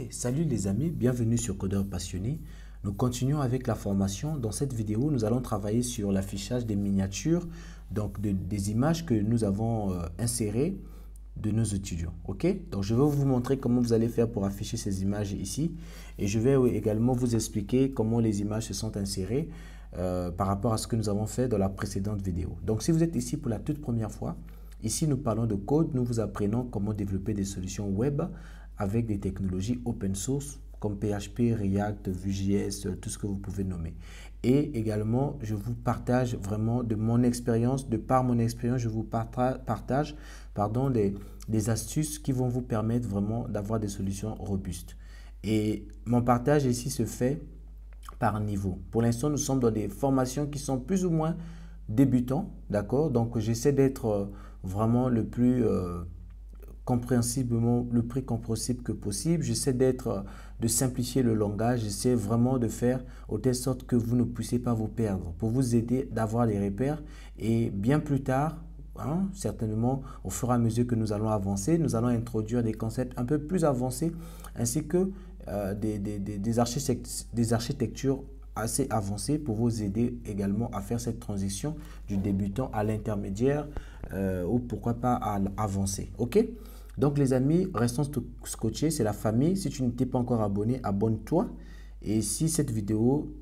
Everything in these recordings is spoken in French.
Salut les amis, bienvenue sur Codeur Passionné. Nous continuons avec la formation. Dans cette vidéo, nous allons travailler sur l'affichage des miniatures, donc des images que nous avons insérées de nos étudiants. Ok? Donc je vais vous montrer comment vous allez faire pour afficher ces images ici. Et je vais également vous expliquer comment les images se sont insérées par rapport à ce que nous avons fait dans la précédente vidéo. Donc si vous êtes ici pour la toute première fois, ici nous parlons de code. Nous vous apprenons comment développer des solutions web avec des technologies open source comme PHP, React, Vue.js, tout ce que vous pouvez nommer. Et également, je vous partage vraiment de mon expérience, de par mon expérience, je vous partage des astuces qui vont vous permettre vraiment d'avoir des solutions robustes. Et mon partage ici se fait par niveau. Pour l'instant, nous sommes dans des formations qui sont plus ou moins débutants, d'accord? Donc, j'essaie d'être vraiment le plus comprensiblement, le plus compréhensible que possible. J'essaie de simplifier le langage. J'essaie vraiment de faire de telle sorte que vous ne puissiez pas vous perdre, pour vous aider d'avoir des repères. Et bien plus tard, certainement, au fur et à mesure que nous allons avancer, nous allons introduire des concepts un peu plus avancés, ainsi que des architectures assez avancées pour vous aider également à faire cette transition du débutant à l'intermédiaire ou pourquoi pas à l'avancé. OK? Donc les amis, restons scotchés, c'est la famille. Si tu n'étais pas encore abonné, abonne-toi. Et si cette vidéo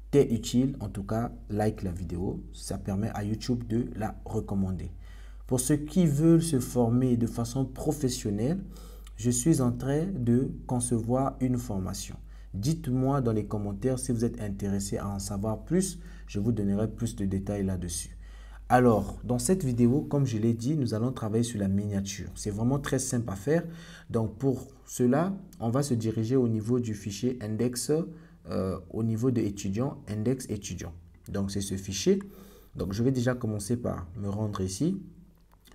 t'est utile, en tout cas, like la vidéo. Ça permet à YouTube de la recommander. Pour ceux qui veulent se former de façon professionnelle, je suis en train de concevoir une formation. Dites-moi dans les commentaires si vous êtes intéressé à en savoir plus. Je vous donnerai plus de détails là-dessus. Alors, dans cette vidéo, comme je l'ai dit, nous allons travailler sur la miniature. C'est vraiment très simple à faire. Donc, pour cela, on va se diriger au niveau du fichier index, au niveau de étudiant, index étudiant. Donc, c'est ce fichier. Donc, je vais déjà commencer par me rendre ici.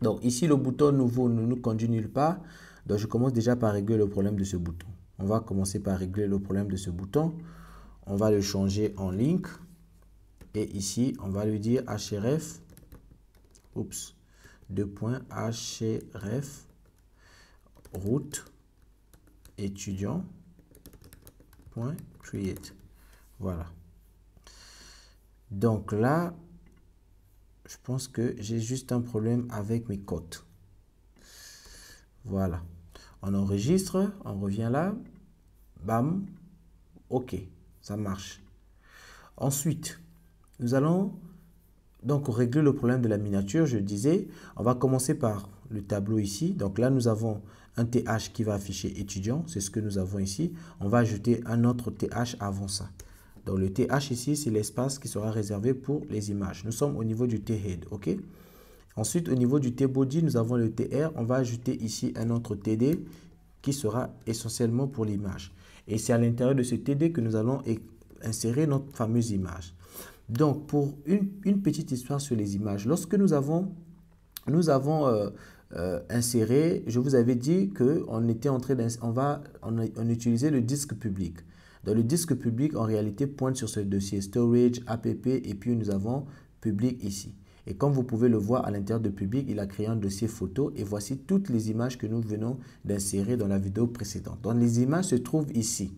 Donc, ici, le bouton nouveau ne nous conduit nulle part. Donc, je commence déjà par régler le problème de ce bouton. On va commencer par régler le problème de ce bouton. On va le changer en link. Et ici, on va lui dire href. Oups. href route étudiant.create. Voilà. Donc là, je pense que j'ai juste un problème avec mes cotes. Voilà. On enregistre, on revient là. Bam. OK, ça marche. Ensuite, nous allons donc régler le problème de la miniature. Je disais, on va commencer par le tableau ici. Donc là, nous avons un TH qui va afficher étudiant. C'est ce que nous avons ici. On va ajouter un autre TH avant ça. Donc le TH ici, c'est l'espace qui sera réservé pour les images. Nous sommes au niveau du T-head, OK? Ensuite, au niveau du T-body, nous avons le TR. On va ajouter ici un autre TD qui sera essentiellement pour l'image. Et c'est à l'intérieur de ce TD que nous allons insérer notre fameuse image. Donc, pour une petite histoire sur les images, lorsque nous avons inséré, je vous avais dit qu'on était en train on utilisait le disque public. Dans le disque public, en réalité, pointe sur ce dossier storage, app, et puis nous avons public ici. Et comme vous pouvez le voir à l'intérieur de public, il a créé un dossier photo et voici toutes les images que nous venons d'insérer dans la vidéo précédente. Donc, les images se trouvent ici.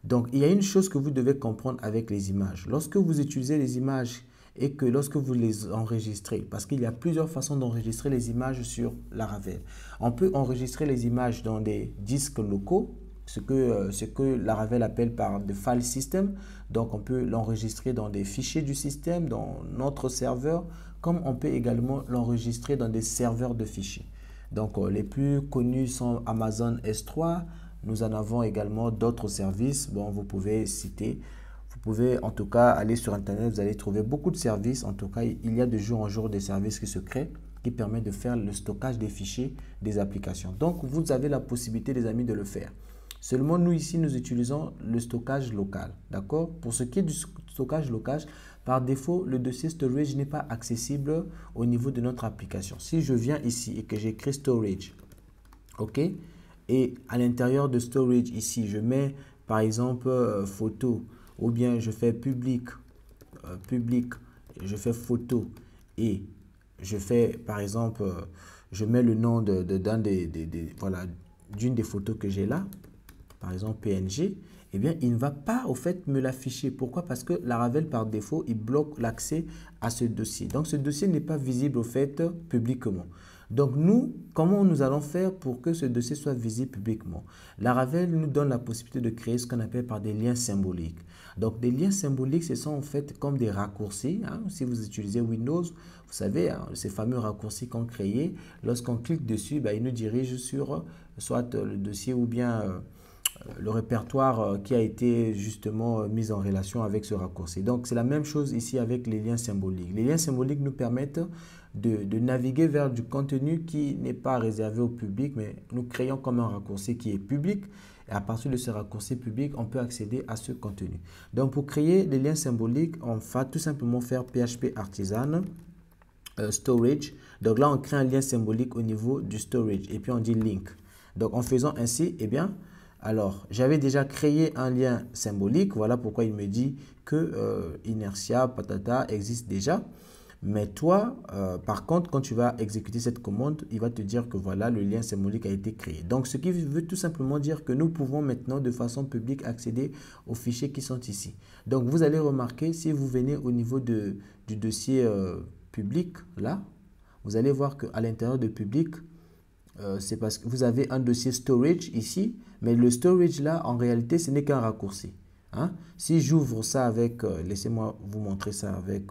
Donc, il y a une chose que vous devez comprendre avec les images. Lorsque vous utilisez les images et que lorsque vous les enregistrez, parce qu'il y a plusieurs façons d'enregistrer les images sur Laravel. On peut enregistrer les images dans des disques locaux, ce que Laravel appelle par des file system. Donc, on peut l'enregistrer dans des fichiers du système, dans notre serveur, comme on peut également l'enregistrer dans des serveurs de fichiers. Donc, les plus connus sont Amazon S3. Nous en avons également d'autres services. Bon, vous pouvez citer. Vous pouvez en tout cas aller sur Internet. Vous allez trouver beaucoup de services. En tout cas, il y a de jour en jour des services qui se créent qui permettent de faire le stockage des fichiers des applications. Donc, vous avez la possibilité, les amis, de le faire. Seulement, nous ici, nous utilisons le stockage local. D'accord? Pour ce qui est du stockage local, par défaut, le dossier storage n'est pas accessible au niveau de notre application. Si je viens ici et que j'écris storage, OK? Et à l'intérieur de storage ici, je mets par exemple photo ou bien je fais public, je fais photo et je fais par exemple, je mets le nom voilà, d'une des photos que j'ai là. par exemple PNG, eh bien, il ne va pas au fait me l'afficher. Pourquoi? Parce que Laravel, par défaut, il bloque l'accès à ce dossier. Donc, ce dossier n'est pas visible au fait publiquement. Donc, nous, comment nous allons faire pour que ce dossier soit visible publiquement? Laravel nous donne la possibilité de créer ce qu'on appelle par des liens symboliques. Donc, des liens symboliques, ce sont en fait comme des raccourcis. Hein. Si vous utilisez Windows, vous savez, hein, ces fameux raccourcis qu'on crée, lorsqu'on clique dessus, ben, il nous dirige sur soit le dossier ou bien le répertoire qui a été justement mis en relation avec ce raccourci. Donc, c'est la même chose ici avec les liens symboliques. Les liens symboliques nous permettent de naviguer vers du contenu qui n'est pas réservé au public, mais nous créons comme un raccourci qui est public. Et à partir de ce raccourci public, on peut accéder à ce contenu. Donc, pour créer les liens symboliques, on va tout simplement faire PHP Artisan Storage. Donc là, on crée un lien symbolique au niveau du storage et puis on dit link. Donc, en faisant ainsi, eh bien, alors, j'avais déjà créé un lien symbolique. Voilà pourquoi il me dit que Inertia, patata existe déjà. Mais toi, par contre, quand tu vas exécuter cette commande, il va te dire que voilà, le lien symbolique a été créé. Donc, ce qui veut tout simplement dire que nous pouvons maintenant de façon publique accéder aux fichiers qui sont ici. Donc, vous allez remarquer, si vous venez au niveau du dossier public, là, vous allez voir qu'à l'intérieur de public, c'est parce que vous avez un dossier storage ici, mais le storage là, en réalité, ce n'est qu'un raccourci. Hein? Si j'ouvre ça avec, laissez-moi vous montrer ça avec,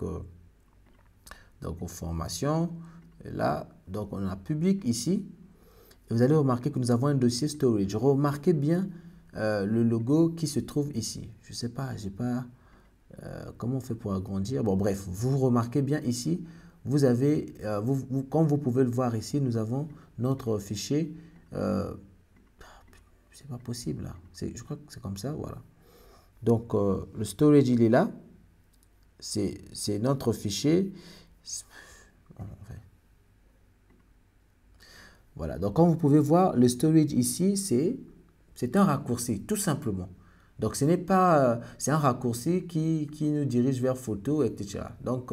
donc aux formations, et là, donc on a public ici, et vous allez remarquer que nous avons un dossier storage. Remarquez bien le logo qui se trouve ici. Je ne sais pas, j'ai pas, comment on fait pour agrandir. Bon, bref, vous remarquez bien ici, vous avez, comme vous pouvez le voir ici, nous avons notre fichier. C'est pas possible là. Je crois que c'est comme ça, voilà. Donc, le storage, il est là. C'est notre fichier. Voilà. Donc, comme vous pouvez voir, le storage ici, c'est un raccourci, tout simplement. Donc, ce n'est pas... c'est un raccourci qui nous dirige vers photo, etc. Donc,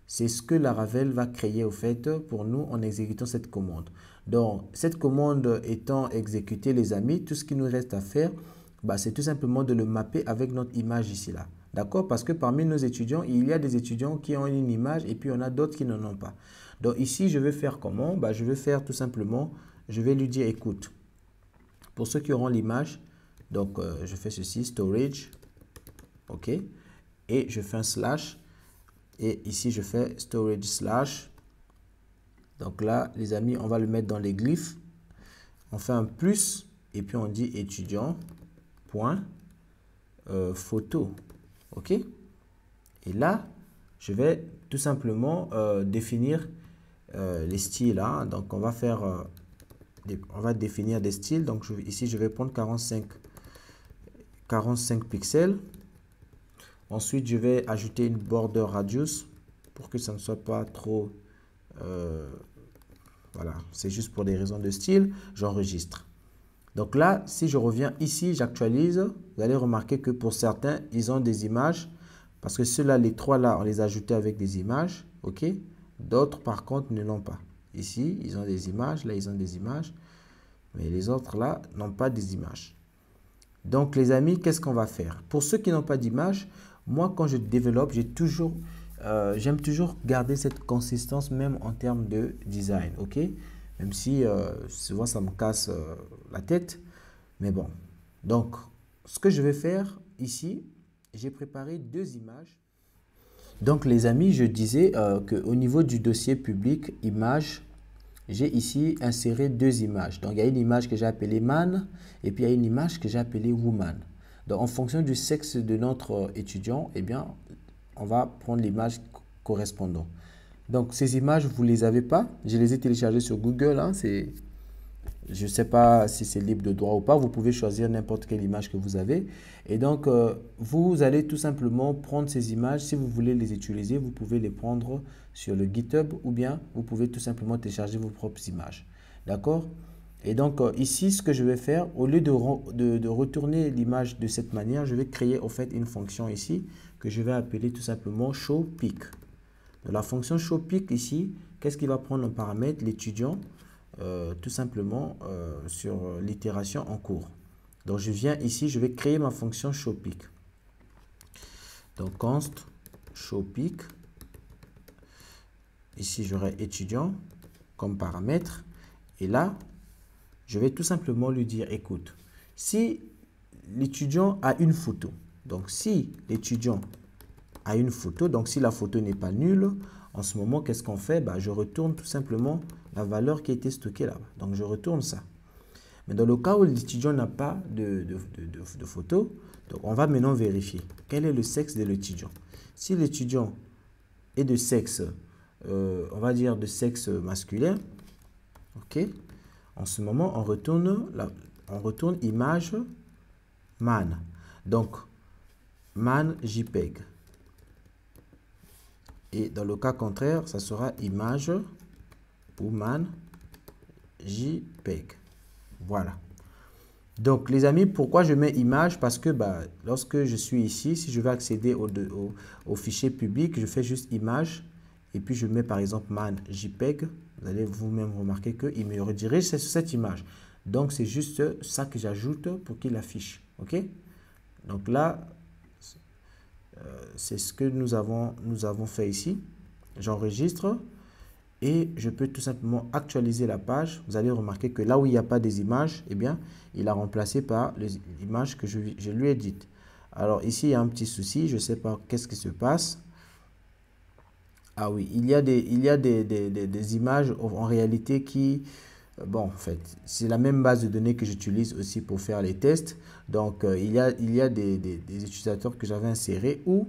c'est ce que Laravel va créer au fait pour nous en exécutant cette commande. Donc, cette commande étant exécutée, les amis, tout ce qui nous reste à faire, bah, c'est tout simplement de le mapper avec notre image ici là. D'accord? Parce que parmi nos étudiants, il y a des étudiants qui ont une image et puis on a d'autres qui n'en ont pas. Donc ici, je vais faire comment? Bah, je vais faire tout simplement, je vais lui dire, écoute, pour ceux qui auront l'image, donc je fais ceci, storage, ok, et je fais un slash, et ici je fais storage slash. Donc là, les amis, on va le mettre dans les glyphes. On fait un plus et puis on dit étudiant point photo. OK? Et là, je vais tout simplement définir les styles. Hein. Donc, on va faire, on va définir des styles. Donc, ici, je vais prendre 45 pixels. Ensuite, je vais ajouter une border radius pour que ça ne soit pas trop... voilà, c'est juste pour des raisons de style, j'enregistre. Donc là, si je reviens ici, j'actualise, vous allez remarquer que pour certains, ils ont des images, parce que ceux-là, les trois là, on les a ajoutés avec des images, ok? D'autres, par contre, ne l'ont pas. Ici, ils ont des images, là, ils ont des images, mais les autres là, n'ont pas des images. Donc les amis, qu'est-ce qu'on va faire? Pour ceux qui n'ont pas d'image, moi, quand je développe, j'aime toujours garder cette consistance même en termes de design, ok? Même si souvent ça me casse la tête, mais bon. Donc, ce que je vais faire ici, j'ai préparé deux images. Donc les amis, je disais qu'au niveau du dossier public, images, j'ai ici inséré deux images. Donc il y a une image que j'ai appelée man et puis il y a une image que j'ai appelée woman. Donc en fonction du sexe de notre étudiant, eh bien, on va prendre l'image correspondante. Donc ces images, vous ne les avez pas. Je les ai téléchargées sur Google. Hein, je ne sais pas si c'est libre de droit ou pas. Vous pouvez choisir n'importe quelle image que vous avez. Et donc, vous allez tout simplement prendre ces images. Si vous voulez les utiliser, vous pouvez les prendre sur le GitHub ou bien vous pouvez tout simplement télécharger vos propres images. D'accord? Et donc, ici, ce que je vais faire, au lieu de retourner l'image de cette manière, je vais créer au fait une fonction ici que je vais appeler tout simplement showPic. La fonction showPic ici, qu'est-ce qu'il va prendre en paramètre? L'étudiant, tout simplement sur l'itération en cours. Donc, je viens ici, je vais créer ma fonction showPeak. Donc, const showPeak. Ici, j'aurai étudiant comme paramètre. Et là, je vais tout simplement lui dire, écoute, si l'étudiant a une photo, donc si l'étudiant a une photo, donc si la photo n'est pas nulle, en ce moment, qu'est-ce qu'on fait? Bah, je retourne tout simplement la valeur qui a été stockée là-bas. Donc, je retourne ça. Mais dans le cas où l'étudiant n'a pas de photo, donc on va maintenant vérifier quel est le sexe de l'étudiant. Si l'étudiant est de sexe, on va dire de sexe masculin, ok, en ce moment, on retourne image man. Donc, man JPEG. Et dans le cas contraire, ça sera image ou man JPEG. Voilà. Donc, les amis, pourquoi je mets image? Parce que lorsque je suis ici, si je veux accéder au fichier public, je fais juste image. Et puis, je mets par exemple man JPEG. Vous allez vous-même remarquer qu'il me redirige sur cette image. Donc, c'est juste ça que j'ajoute pour qu'il affiche. OK? Donc là, c'est ce que nous avons fait ici. J'enregistre et je peux tout simplement actualiser la page. Vous allez remarquer que là où il n'y a pas des images, eh bien, il a remplacé par les images que je lui ai dites. Alors ici, il y a un petit souci. Je ne sais pas qu'est-ce qui se passe. Ah oui, il y a des images en réalité qui... Bon, en fait, c'est la même base de données que j'utilise aussi pour faire les tests. Donc, il y a des utilisateurs que j'avais insérés où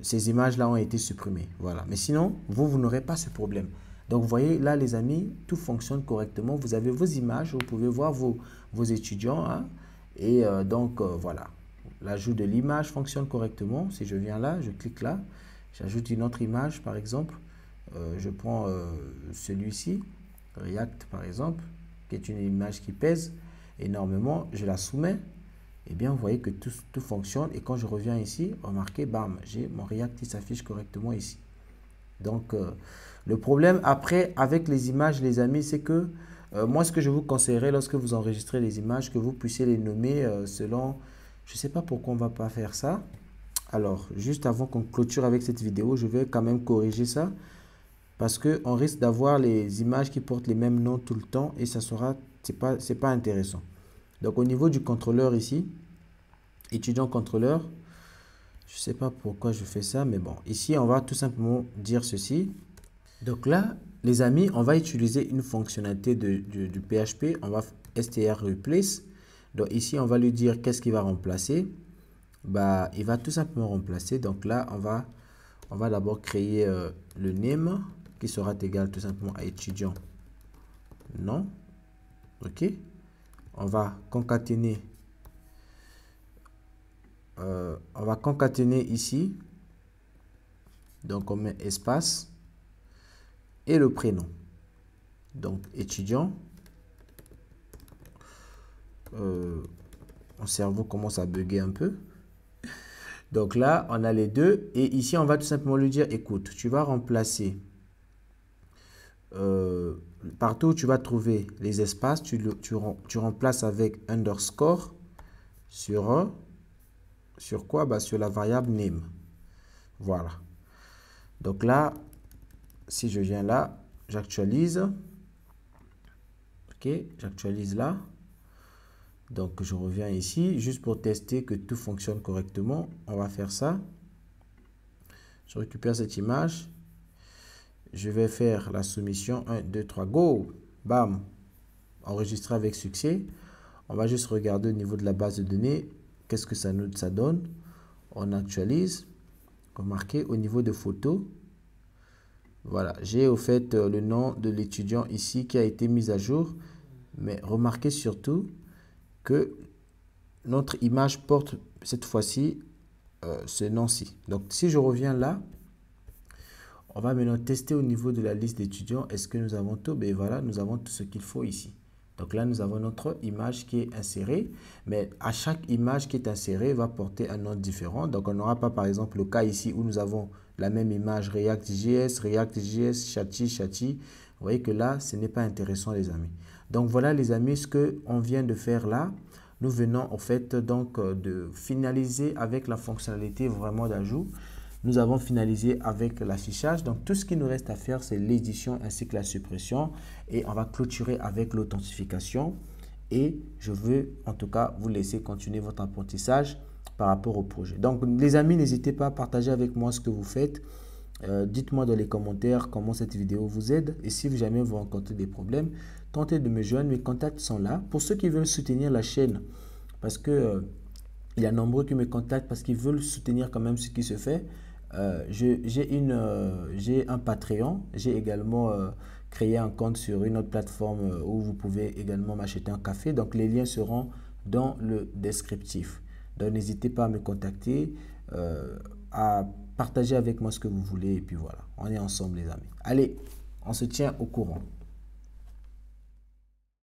ces images-là ont été supprimées. Voilà. Mais sinon, vous n'aurez pas ce problème. Donc, vous voyez, là, les amis, tout fonctionne correctement. Vous avez vos images, vous pouvez voir vos étudiants. Hein, et voilà. L'ajout de l'image fonctionne correctement. Si je viens là, je clique là. J'ajoute une autre image, par exemple. Je prends celui-ci. React par exemple, qui est une image qui pèse énormément, je la soumets, et bien vous voyez que tout fonctionne. Et quand je reviens ici, remarquez, bam, j'ai mon React qui s'affiche correctement ici. Donc le problème après avec les images, les amis, c'est que moi ce que je vous conseillerais lorsque vous enregistrez les images, que vous puissiez les nommer selon, je ne sais pas pourquoi on ne va pas faire ça. Alors juste avant qu'on clôture avec cette vidéo, je vais quand même corriger ça. Parce qu'on risque d'avoir les images qui portent les mêmes noms tout le temps et ça sera, c'est pas intéressant. Donc au niveau du contrôleur ici, étudiant contrôleur, je ne sais pas pourquoi je fais ça, mais bon, ici on va tout simplement dire ceci. Donc là, les amis, on va utiliser une fonctionnalité du PHP, on va str replace. Donc ici, on va lui dire qu'est-ce qu'il va remplacer. Bah, il va tout simplement remplacer. Donc là, on va d'abord créer le name qui sera égal tout simplement à étudiant. Non. OK. On va concaténer. Ici. Donc, on met espace et le prénom. Donc, étudiant. Mon cerveau commence à bugger un peu. Donc là, on a les deux. Et ici, on va tout simplement lui dire, écoute, tu vas remplacer partout où tu vas trouver les espaces, tu remplaces avec underscore sur quoi? Bah, sur la variable name. Voilà. Donc là, si je viens là, j'actualise. OK, j'actualise là. Donc, je reviens ici, juste pour tester que tout fonctionne correctement. On va faire ça. Je récupère cette image. Je vais faire la soumission 1, 2, 3, go. Bam. Enregistré avec succès. On va juste regarder au niveau de la base de données. Qu'est-ce que ça donne? On actualise. Remarquez au niveau de photos. Voilà. J'ai au fait le nom de l'étudiant ici qui a été mis à jour. Mais remarquez surtout que notre image porte cette fois-ci ce nom-ci. Donc, si je reviens là, on va maintenant tester au niveau de la liste d'étudiants. Est-ce que nous avons tout? Ben voilà, nous avons tout ce qu'il faut ici. Donc là, nous avons notre image qui est insérée. Mais à chaque image qui est insérée va porter un nom différent. Donc, on n'aura pas, par exemple, le cas ici où nous avons la même image React.js, Chatty. Vous voyez que là, ce n'est pas intéressant, les amis. Donc, voilà, les amis, ce qu'on vient de faire là. nous venons en fait donc de finaliser avec la fonctionnalité vraiment d'ajout. Nous avons finalisé avec l'affichage. Donc, tout ce qui nous reste à faire, c'est l'édition ainsi que la suppression. Et on va clôturer avec l'authentification. Et je veux en tout cas vous laisser continuer votre apprentissage par rapport au projet. Donc, les amis, n'hésitez pas à partager avec moi ce que vous faites. Dites-moi dans les commentaires comment cette vidéo vous aide. Et si jamais vous rencontrez des problèmes, tentez de me joindre. Mes contacts sont là. Pour ceux qui veulent soutenir la chaîne, parce que il y a nombreux qui me contactent parce qu'ils veulent soutenir quand même ce qui se fait. J'ai un Patreon. J'ai également créé un compte sur une autre plateforme où vous pouvez également m'acheter un café. Donc, les liens seront dans le descriptif. Donc, n'hésitez pas à me contacter, à partager avec moi ce que vous voulez. Et puis voilà, on est ensemble les amis. Allez, on se tient au courant.